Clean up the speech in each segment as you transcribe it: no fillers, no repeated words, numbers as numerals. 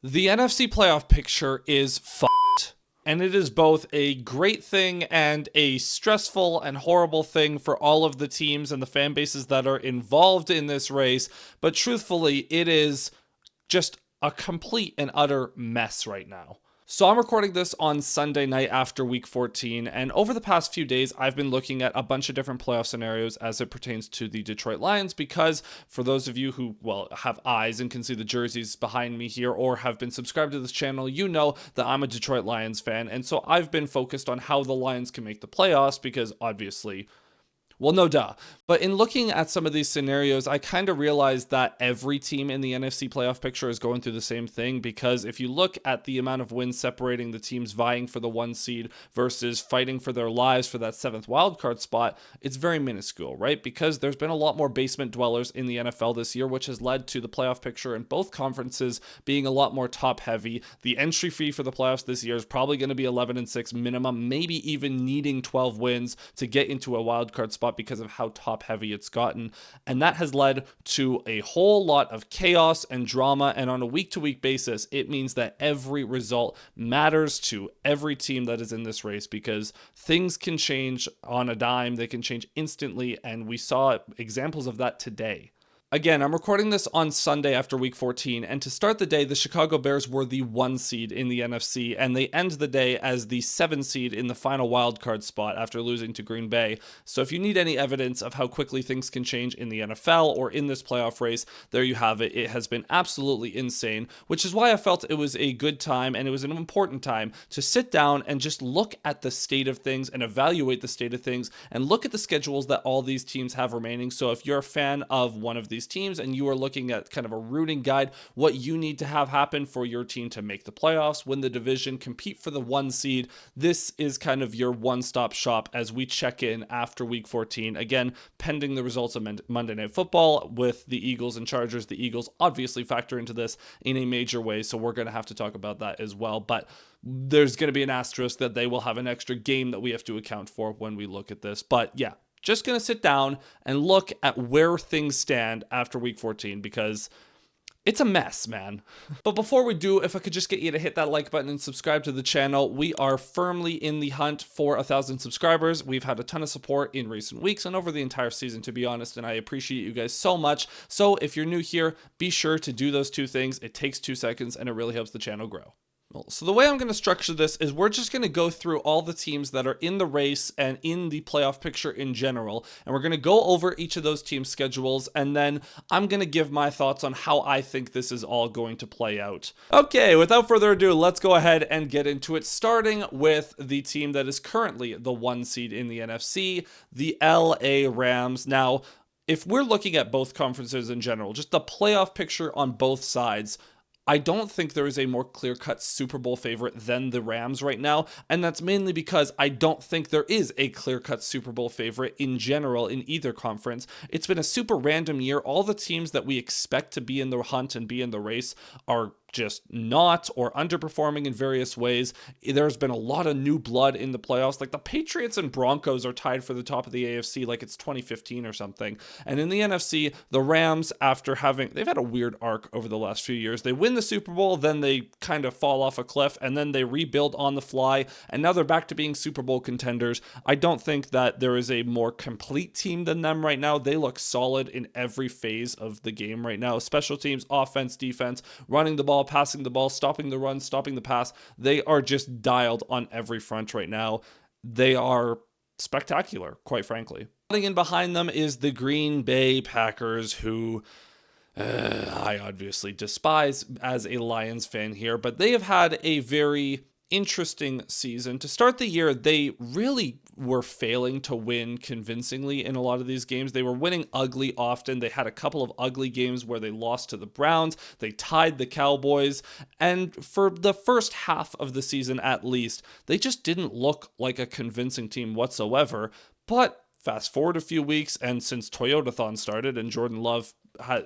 The NFC playoff picture is fucked. And it is both a great thing and a stressful and horrible thing for all of the teams and the fan bases that are involved in this race. But truthfully, it is just a complete and utter mess right now. So I'm recording this on Sunday night after week 14, and over the past few days, I've been looking at a bunch of different playoff scenarios as it pertains to the Detroit Lions, because for those of you who, have eyes and can see the jerseys behind me here or have been subscribed to this channel, you know that I'm a Detroit Lions fan, and so I've been focused on how the Lions can make the playoffs because obviously, well, no duh. But in looking at some of these scenarios, I kind of realized that every team in the NFC playoff picture is going through the same thing, because if you look at the amount of wins separating the teams vying for the 1 seed versus fighting for their lives for that 7th wildcard spot, it's very minuscule, right? Because there's been a lot more basement dwellers in the NFL this year, which has led to the playoff picture in both conferences being a lot more top heavy. The entry fee for the playoffs this year is probably going to be 11-6 minimum, maybe even needing 12 wins to get into a wildcard spot because of how top heavy it's gotten. And that has led to a whole lot of chaos and drama. And on a week-to-week basis, it means that every result matters to every team that is in this race, because things can change on a dime. They can change instantly. And we saw examples of that today. Again, I'm recording this on Sunday after week 14, and to start the day, the Chicago Bears were the 1 seed in the NFC, and they end the day as the 7 seed in the final wildcard spot after losing to Green Bay. So if you need any evidence of how quickly things can change in the NFL or in this playoff race, there you have it. It has been absolutely insane, which is why I felt it was a good time, and it was an important time to sit down and just look at the state of things and evaluate the state of things and look at the schedules that all these teams have remaining. So if you're a fan of one of these teams and you are looking at kind of a rooting guide, what you need to have happen for your team to make the playoffs, win the division, compete for the 1 seed, this is kind of your one-stop shop as we check in after week 14. Again, pending the results of Monday Night Football with the Eagles and Chargers. The Eagles obviously factor into this in a major way, so we're going to have to talk about that as well. But there's going to be an asterisk that they will have an extra game that we have to account for when we look at this. But yeah, just going to sit down and look at where things stand after week 14, because it's a mess, man. But before we do, if I could just get you to hit that like button and subscribe to the channel. We are firmly in the hunt for 1,000 subscribers. We've had a ton of support in recent weeks and over the entire season, to be honest, and I appreciate you guys so much. So if you're new here, be sure to do those 2 things. It takes 2 seconds and it really helps the channel grow. So the way I'm going to structure this is we're just going to go through all the teams that are in the race and in the playoff picture in general, and we're going to go over each of those team schedules, and then I'm going to give my thoughts on how I think this is all going to play out. Okay, without further ado, let's go ahead and get into it, starting with the team that is currently the 1 seed in the NFC, the LA Rams. Now, if we're looking at both conferences in general, just the playoff picture on both sides, I don't think there is a more clear-cut Super Bowl favorite than the Rams right now, and that's mainly because I don't think there is a clear-cut Super Bowl favorite in general in either conference. It's been a super random year. All the teams that we expect to be in the hunt and be in the race are just not, or underperforming in various ways. There's been a lot of new blood in the playoffs. Like the Patriots and Broncos are tied for the top of the AFC like it's 2015 or something. And in the NFC, the Rams, they've had a weird arc over the last few years. They win the Super Bowl, then they kind of fall off a cliff, and then they rebuild on the fly, and now they're back to being Super Bowl contenders. I don't think that there is a more complete team than them right now. They look solid in every phase of the game right now. Special teams, offense, defense, running the ball, passing the ball, stopping the run, stopping the pass. They are just dialed on every front right now. They are spectacular, quite frankly. Running in behind them is the Green Bay Packers, who I obviously despise as a Lions fan here, but they have had a very interesting season. To start the year, they really were failing to win convincingly in a lot of these games. They were winning ugly often. They had a couple of ugly games where they lost to the Browns. They tied the Cowboys. And for the first half of the season, at least, they just didn't look like a convincing team whatsoever. But fast forward a few weeks, and since Toyotathon started and Jordan Love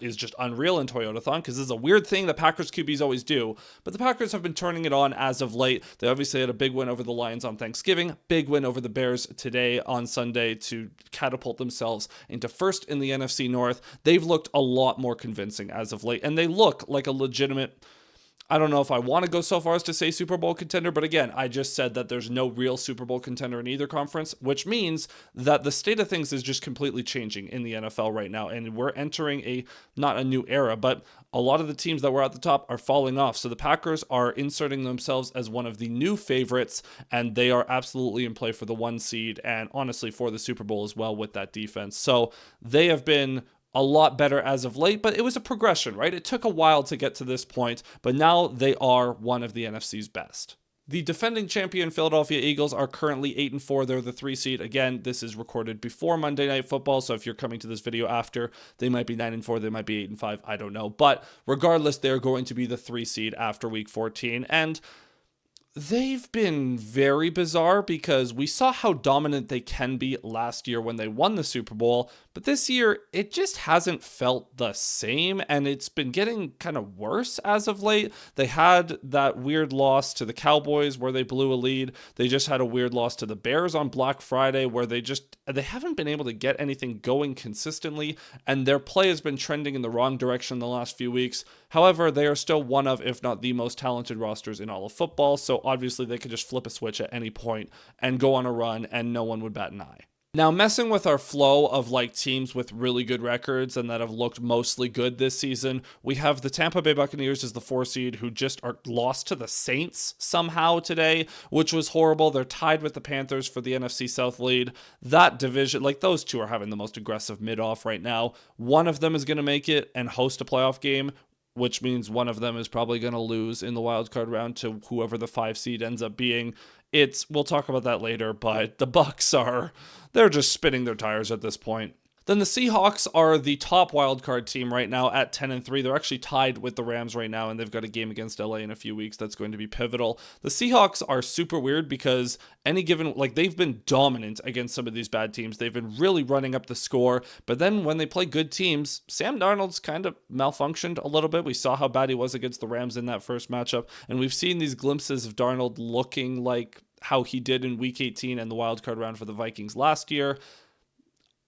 is just unreal in Toyotathon, because this is a weird thing that Packers QBs always do, but the Packers have been turning it on as of late. They obviously had a big win over the Lions on Thanksgiving, big win over the Bears today on Sunday to catapult themselves into first in the NFC North. They've looked a lot more convincing as of late, and they look like a legitimate, I don't know if I want to go so far as to say Super Bowl contender, but again, I just said that there's no real Super Bowl contender in either conference, which means that the state of things is just completely changing in the NFL right now, and we're entering not a new era, but a lot of the teams that were at the top are falling off. So the Packers are inserting themselves as one of the new favorites, and they are absolutely in play for the 1 seed, and honestly for the Super Bowl as well with that defense. So they have been a lot better as of late, but it was a progression, right? It took a while to get to this point, but now they are one of the NFC's best. The defending champion Philadelphia Eagles are currently 8-4. They're the 3 seed. Again, this is recorded before Monday Night Football, so if you're coming to this video after, they might be 9-4, they might be 8-5, I don't know. But regardless, they're going to be the 3 seed after week 14, and they've been very bizarre because we saw how dominant they can be last year when they won the Super Bowl, but this year it just hasn't felt the same, and it's been getting kind of worse as of late. They had that weird loss to the Cowboys where they blew a lead. They just had a weird loss to the Bears on Black Friday where they haven't been able to get anything going consistently, and their play has been trending in the wrong direction the last few weeks. However, they are still one of, if not the most talented rosters in all of football, so obviously they could just flip a switch at any point and go on a run and no one would bat an eye. Now, messing with our flow of teams with really good records and that have looked mostly good this season, we have the Tampa Bay Buccaneers as the 4 seed who just are lost to the Saints somehow today, which was horrible. They're tied with the Panthers for the NFC South lead. That division, those two are having the most aggressive mid-off right now. One of them is going to make it and host a playoff game, which means one of them is probably going to lose in the wildcard round to whoever the 5 seed ends up being. We'll talk about that later, but the Bucs they're just spinning their tires at this point. Then the Seahawks are the top wildcard team right now at 10-3. They're actually tied with the Rams right now, and they've got a game against LA in a few weeks that's going to be pivotal. The Seahawks are super weird because they've been dominant against some of these bad teams. They've been really running up the score, but then when they play good teams, Sam Darnold's kind of malfunctioned a little bit. We saw how bad he was against the Rams in that first matchup, and we've seen these glimpses of Darnold looking like how he did in Week 18 and the wildcard round for the Vikings last year.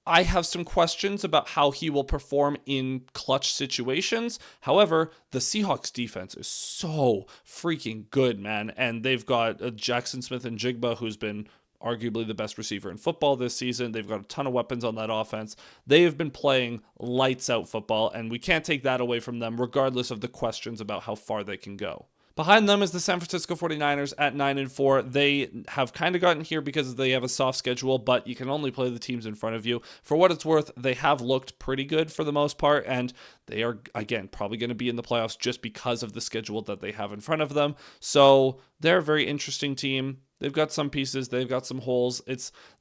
I have some questions about how he will perform in clutch situations. However, the Seahawks defense is so freaking good, man. And they've got Jackson Smith-Njigba, who's been arguably the best receiver in football this season. They've got a ton of weapons on that offense. They have been playing lights out football, and we can't take that away from them, regardless of the questions about how far they can go. Behind them is the San Francisco 49ers at 9-4. They have kind of gotten here because they have a soft schedule, but you can only play the teams in front of you. For what it's worth, they have looked pretty good for the most part, and they are, again, probably going to be in the playoffs just because of the schedule that they have in front of them. So they're a very interesting team. They've got some pieces, they've got some holes.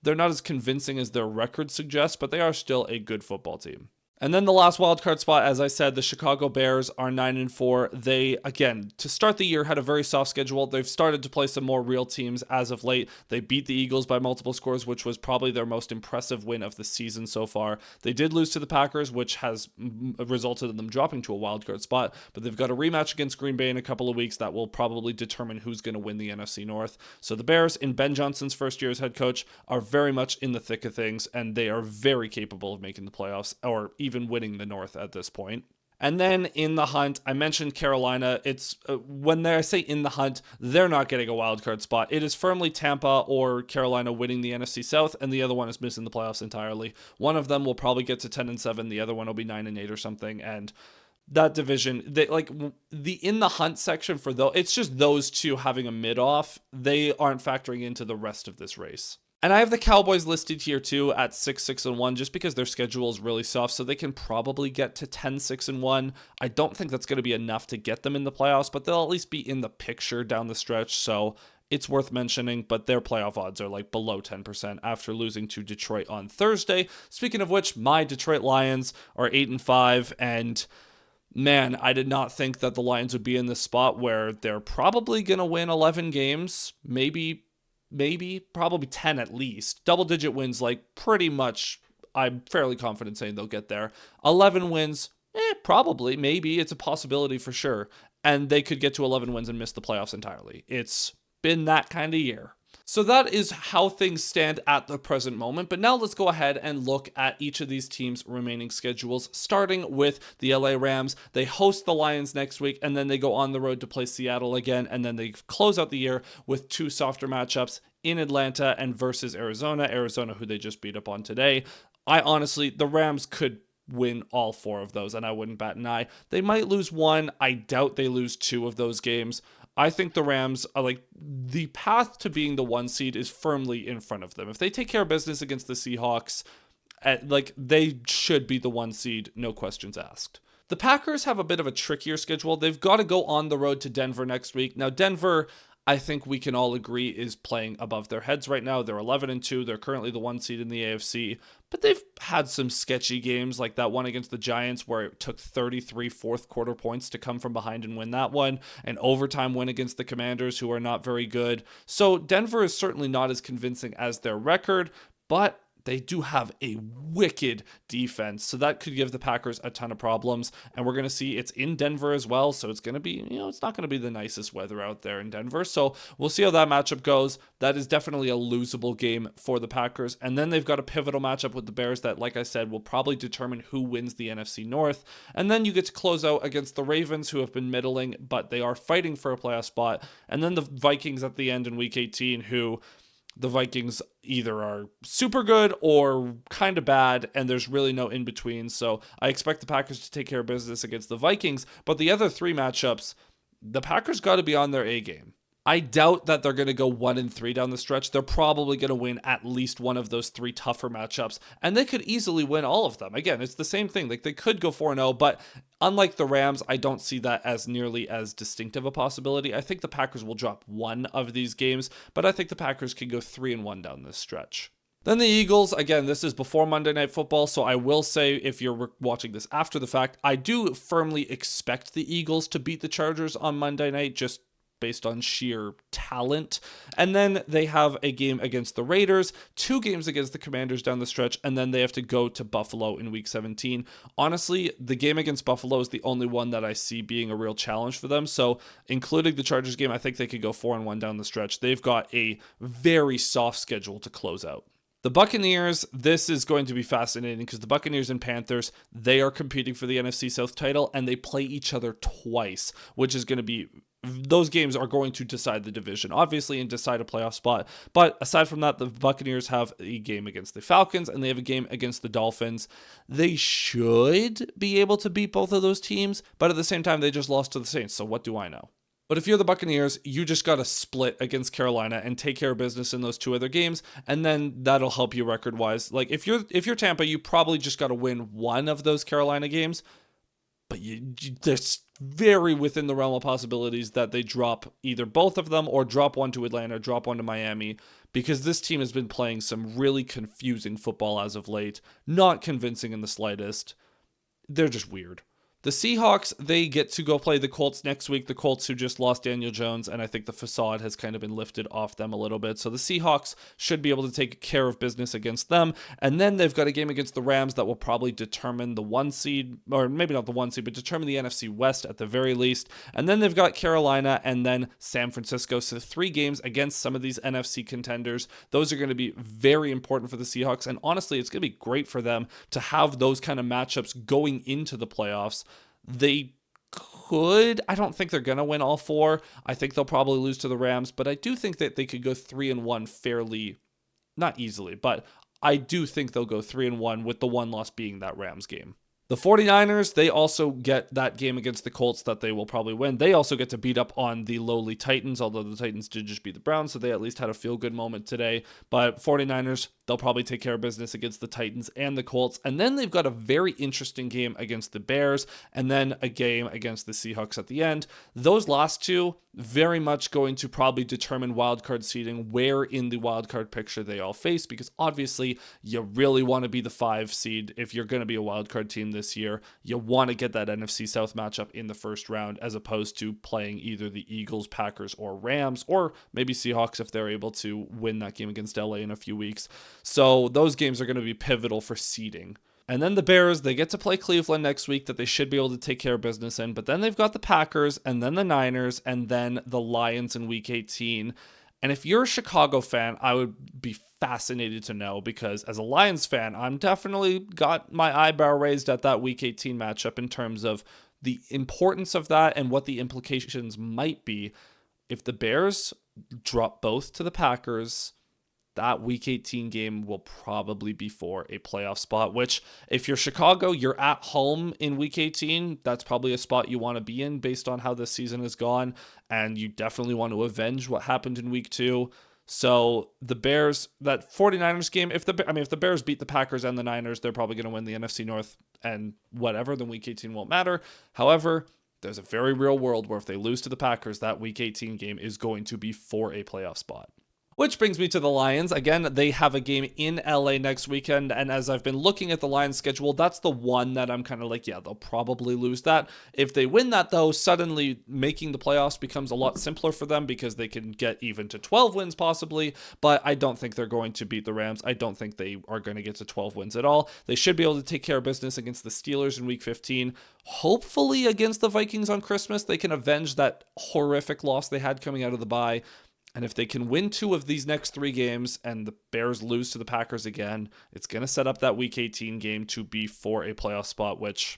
They're not as convincing as their record suggests, but they are still a good football team. And then the last wildcard spot, as I said, the Chicago Bears are 9-4. They, again, to start the year, had a very soft schedule. They've started to play some more real teams as of late. They beat the Eagles by multiple scores, which was probably their most impressive win of the season so far. They did lose to the Packers, which has resulted in them dropping to a wildcard spot, but they've got a rematch against Green Bay in a couple of weeks that will probably determine who's going to win the NFC North. So the Bears, in Ben Johnson's first year as head coach, are very much in the thick of things, and they are very capable of making the playoffs, or even winning the North at this point. And then in the hunt, I mentioned Carolina. It's when I say in the hunt, they're not getting a wild card spot. It is firmly Tampa or Carolina winning the NFC South, and the other one is missing the playoffs entirely. One of them will probably get to 10-7. The other one will be 9-8 or something. And that division, the in the hunt section for it's just those two having a mid off. They aren't factoring into the rest of this race. And I have the Cowboys listed here too at 6-1 just because their schedule is really soft, so they can probably get to 10-1. I don't think that's going to be enough to get them in the playoffs, but they'll at least be in the picture down the stretch, so it's worth mentioning, but their playoff odds are below 10% after losing to Detroit on Thursday. Speaking of which, my Detroit Lions are 8-5, and man, I did not think that the Lions would be in this spot where they're probably going to win 11 games, maybe probably 10 at least. Double-digit wins, pretty much, I'm fairly confident saying they'll get there. 11 wins, probably, maybe. It's a possibility for sure. And they could get to 11 wins and miss the playoffs entirely. It's been that kind of year. So that is how things stand at the present moment. But now let's go ahead and look at each of these teams' remaining schedules, starting with the LA Rams. They host the Lions next week, and then they go on the road to play Seattle again, and then they close out the year with two softer matchups in Atlanta and versus Arizona, who they just beat up on today. The Rams could win all four of those, and I wouldn't bat an eye. They might lose one. I doubt they lose two of those games. I think the Rams are the path to being the 1 seed is firmly in front of them. If they take care of business against the Seahawks, they should be the 1 seed, no questions asked. The Packers have a bit of a trickier schedule. They've got to go on the road to Denver next week. Now, Denver, I think we can all agree, is playing above their heads right now. They're 11-2. They're currently the 1 seed in the AFC, but they've had some sketchy games like that one against the Giants where it took 33 fourth quarter points to come from behind and win that one, an overtime win against the Commanders, who are not very good. So Denver is certainly not as convincing as their record, but they do have a wicked defense, so that could give the Packers a ton of problems. And we're going to see it's in Denver as well, so it's going to be, it's not going to be the nicest weather out there in Denver. So we'll see how that matchup goes. That is definitely a losable game for the Packers. And then they've got a pivotal matchup with the Bears that, like I said, will probably determine who wins the NFC North. And then you get to close out against the Ravens, who have been middling, but they are fighting for a playoff spot. And then the Vikings at the end in Week 18, who the Vikings either are super good or kind of bad, and there's really no in between. So I expect the Packers to take care of business against the Vikings. But the other three matchups, the Packers got to be on their A game. I doubt that they're going to go 1-3 down the stretch. They're probably going to win at least one of those three tougher matchups, and they could easily win all of them. Again, it's the same thing. They could go 4-0, but unlike the Rams, I don't see that as nearly as distinctive a possibility. I think the Packers will drop one of these games, but I think the Packers can go 3-1 down this stretch. Then the Eagles, again, this is before Monday Night Football, so I will say, if you're watching this after the fact, I do firmly expect the Eagles to beat the Chargers on Monday night, just based on sheer talent. And then they have a game against the Raiders, 2 games against the Commanders down the stretch, and then they have to go to Buffalo in Week 17. Honestly, the game against Buffalo is the only one that I see being a real challenge for them. So including the Chargers game, I think they could go 4-1 down the stretch. They've got a very soft schedule to close out. The Buccaneers, this is going to be fascinating because the Buccaneers and Panthers, they are competing for the NFC South title, and they play each other twice, which is going to be, those games are going to decide the division, obviously, and decide a playoff spot. But aside from that, the Buccaneers have a game against the Falcons, and they have a game against the Dolphins. They should be able to beat both of those teams, but at the same time, they just lost to the Saints, so what do I know? But if you're the Buccaneers, you just got to split against Carolina and take care of business in those 2 other games, and then that'll help you record-wise. Like, if you're Tampa, you probably just got to win one of those Carolina games, but there's very within the realm of possibilities that they drop either both of them or drop one to Atlanta, drop one to Miami, because this team has been playing some really confusing football as of late, not convincing in the slightest. They're just weird. The Seahawks, they get to go play the Colts next week. The Colts who just lost Daniel Jones, and I think the facade has kind of been lifted off them a little bit. So the Seahawks should be able to take care of business against them. And then they've got a game against the Rams that will probably determine the 1 seed, or maybe not the 1 seed, but determine the NFC West at the very least. And then they've got Carolina and then San Francisco. So 3 games against some of these NFC contenders. Those are going to be very important for the Seahawks. And honestly, it's going to be great for them to have those kind of matchups going into the playoffs. They could, I don't think they're going to win all 4. I think they'll probably lose to the Rams, but I do think that they could go 3-1 fairly, not easily, but I do think they'll go 3-1 with the one loss being that Rams game. The 49ers, they also get that game against the Colts that they will probably win. They also get to beat up on the lowly Titans, although the Titans did just beat the Browns, so they at least had a feel-good moment today. But 49ers, they'll probably take care of business against the Titans and the Colts. And then they've got a very interesting game against the Bears, and then a game against the Seahawks at the end. Those last 2, very much going to probably determine wildcard seeding, where in the wildcard picture they all face, because obviously you really want to be the 5 seed if you're going to be a wildcard team this year. You want to get that NFC South matchup in the first round, as opposed to playing either the Eagles, Packers, or Rams, or maybe Seahawks if they're able to win that game against LA in a few weeks. So those games are going to be pivotal for seeding. And then the Bears, they get to play Cleveland next week that they should be able to take care of business in. But then they've got the Packers, and then the Niners, and then the Lions in Week 18. And if you're a Chicago fan, I would be fascinated to know, because as a Lions fan, I'm definitely got my eyebrow raised at that Week 18 matchup in terms of the importance of that and what the implications might be if the Bears drop both to the Packers. That Week 18 game will probably be for a playoff spot, which if you're Chicago, you're at home in Week 18. That's probably a spot you want to be in based on how this season has gone, and you definitely want to avenge what happened in Week 2. So the Bears, that 49ers game, if the Bears beat the Packers and the Niners, they're probably going to win the NFC North, and whatever, then Week 18 won't matter. However, there's a very real world where if they lose to the Packers, that Week 18 game is going to be for a playoff spot. Which brings me to the Lions. Again, they have a game in LA next weekend, and as I've been looking at the Lions schedule, that's the one that I'm kind of like, yeah, they'll probably lose that. If they win that, though, suddenly making the playoffs becomes a lot simpler for them because they can get even to 12 wins possibly, but I don't think they're going to beat the Rams. I don't think they are going to get to 12 wins at all. They should be able to take care of business against the Steelers in Week 15. Hopefully against the Vikings on Christmas, they can avenge that horrific loss they had coming out of the bye. And if they can win 2 of these next 3 games and the Bears lose to the Packers again, it's going to set up that Week 18 game to be for a playoff spot, which,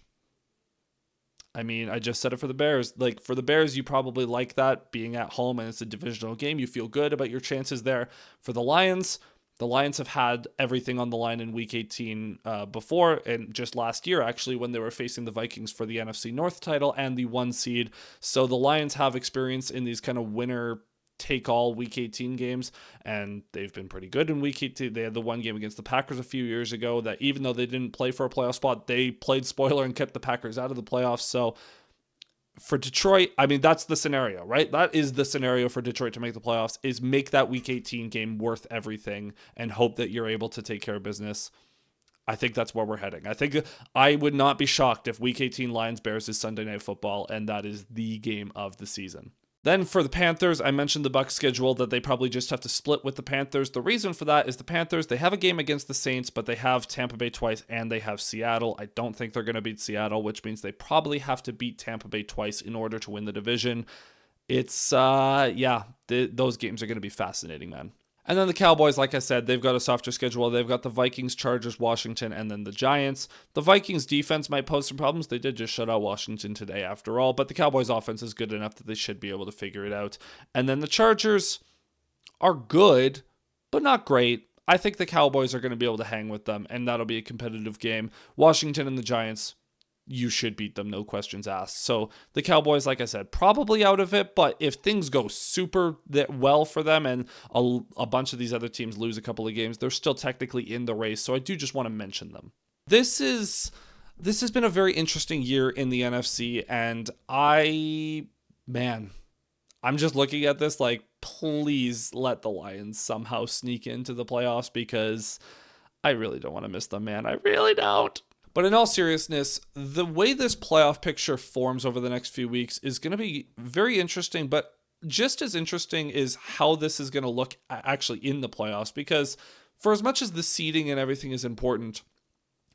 I mean, I just said it for the Bears. Like, for the Bears, you probably like that, being at home and it's a divisional game. You feel good about your chances there. For the Lions have had everything on the line in Week 18 before, and just last year, actually, when they were facing the Vikings for the NFC North title and the 1 seed. So the Lions have experience in these kind of winner take all Week 18 games, and they've been pretty good in Week 18. They had the 1 game against the Packers a few years ago that even though they didn't play for a playoff spot, they played spoiler and kept the Packers out of the playoffs. So for Detroit, I mean, that's the scenario, right? That is the scenario for Detroit to make the playoffs, is make that Week 18 game worth everything and hope that you're able to take care of business. I think that's where we're heading. I think I would not be shocked if Week 18 Lions-Bears is Sunday Night Football, and that is the game of the season. Then for the Panthers, I mentioned the Bucs schedule, that they probably just have to split with the Panthers. The reason for that is the Panthers, they have a game against the Saints, but they have Tampa Bay twice and they have Seattle. I don't think they're going to beat Seattle, which means they probably have to beat Tampa Bay twice in order to win the division. It's, those games are going to be fascinating, man. And then the Cowboys, like I said, they've got a softer schedule. They've got the Vikings, Chargers, Washington, and then the Giants. The Vikings defense might pose some problems. They did just shut out Washington today after all, but the Cowboys offense is good enough that they should be able to figure it out. And then the Chargers are good, but not great. I think the Cowboys are going to be able to hang with them, and that'll be a competitive game. Washington and the Giants, you should beat them, no questions asked. So the Cowboys, like I said, probably out of it, but if things go super well for them and a bunch of these other teams lose a couple of games, they're still technically in the race, so I do just want to mention them. This has been a very interesting year in the NFC, and I'm just looking at this like, please let the Lions somehow sneak into the playoffs, because I really don't want to miss them, man. I really don't. But in all seriousness, the way this playoff picture forms over the next few weeks is going to be very interesting, but just as interesting is how this is going to look actually in the playoffs, because for as much as the seeding and everything is important,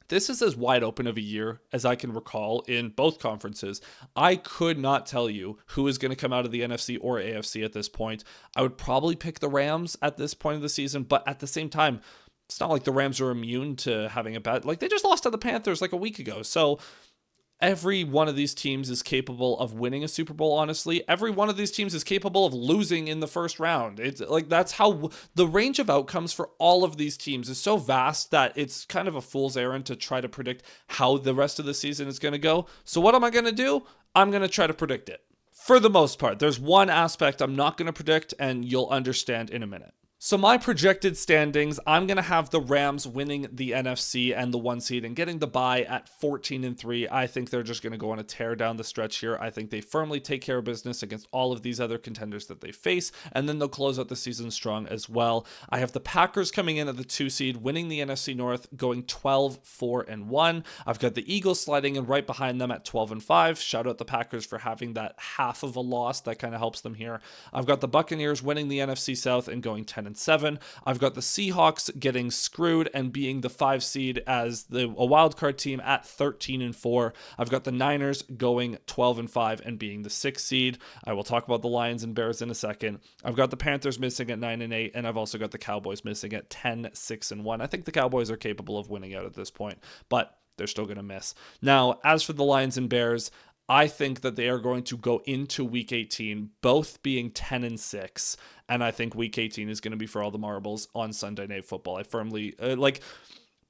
this is as wide open of a year as I can recall in both conferences. I could not tell you who is going to come out of the NFC or AFC at this point. I would probably pick the Rams at this point of the season, but at the same time, it's not like the Rams are immune to having a bad, like they just lost to the Panthers like a week ago. So every one of these teams is capable of winning a Super Bowl, honestly. Every one of these teams is capable of losing in the first round. It's like, that's how the range of outcomes for all of these teams is so vast that it's kind of a fool's errand to try to predict how the rest of the season is going to go. So what am I going to do? I'm going to try to predict it. For the most part, there's one aspect I'm not going to predict, and you'll understand in a minute. So my projected standings, I'm going to have the Rams winning the NFC and the 1 seed and getting the bye at 14-3. I think they're just going to go on a tear down the stretch here. I think they firmly take care of business against all of these other contenders that they face, and then they'll close out the season strong as well. I have the Packers coming in at the 2 seed, winning the NFC North, going 12-4-1. I've got the Eagles sliding in right behind them at 12-5. Shout out the Packers for having that half of a loss. That kind of helps them here. I've got the Buccaneers winning the NFC South and going 10-9. 10-7. I've got the Seahawks getting screwed and being the 5 seed as a wildcard team at 13-4. I've got the Niners going 12-5 and being the 6th seed. I will talk about the Lions and Bears in a second. I've got the Panthers missing at 9-8, and I've also got the Cowboys missing at 10-6-1. I think the Cowboys are capable of winning out at this point, but they're still going to miss. Now, as for the Lions and Bears, I think that they are going to go into Week 18 both being 10-6, and I think Week 18 is going to be for all the marbles on Sunday Night Football. I firmly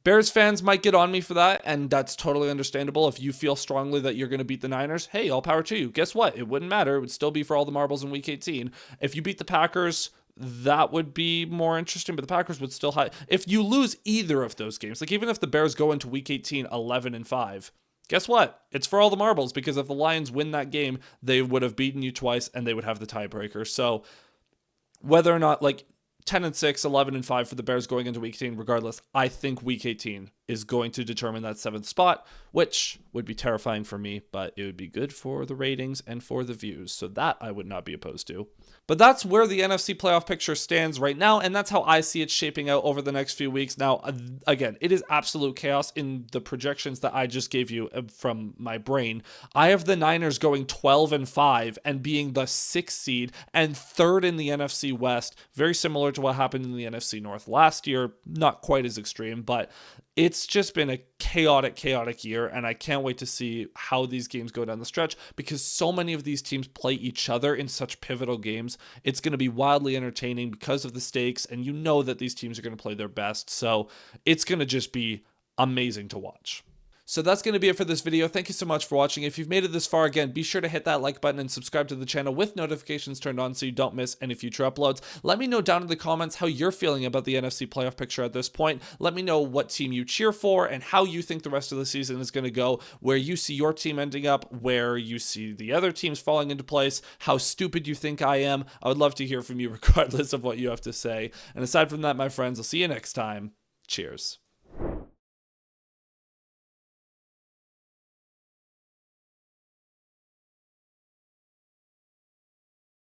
Bears fans might get on me for that, and that's totally understandable. If you feel strongly that you're going to beat the Niners, hey, all power to you. Guess what? It wouldn't matter. It would still be for all the marbles in Week 18. If you beat the Packers, that would be more interesting, but the Packers would still have... If you lose either of those games, like even if the Bears go into Week 18 11-5, guess what? It's for all the marbles, because if the Lions win that game, they would have beaten you twice, and they would have the tiebreaker. So whether or not, 10-6, 11-5 for the Bears going into Week 18, regardless, I think Week 18 is going to determine that 7th spot, which would be terrifying for me, but it would be good for the ratings and for the views, so that I would not be opposed to. But that's where the NFC playoff picture stands right now, and that's how I see it shaping out over the next few weeks. Now, again, it is absolute chaos in the projections that I just gave you from my brain. I have the Niners going 12-5 and being the 6th seed and 3rd in the NFC West, very similar to what happened in the NFC North last year. Not quite as extreme, but it's just been a chaotic year, and I can't wait to see how these games go down the stretch, because so many of these teams play each other in such pivotal games. It's going to be wildly entertaining because of the stakes, and you know that these teams are going to play their best, so it's going to just be amazing to watch. So that's going to be it for this video. Thank you so much for watching. If you've made it this far, again, be sure to hit that like button and subscribe to the channel with notifications turned on so you don't miss any future uploads. Let me know down in the comments how you're feeling about the NFC playoff picture at this point. Let me know what team you cheer for and how you think the rest of the season is going to go, where you see your team ending up, where you see the other teams falling into place, how stupid you think I am. I would love to hear from you regardless of what you have to say. And aside from that, my friends, I'll see you next time. Cheers.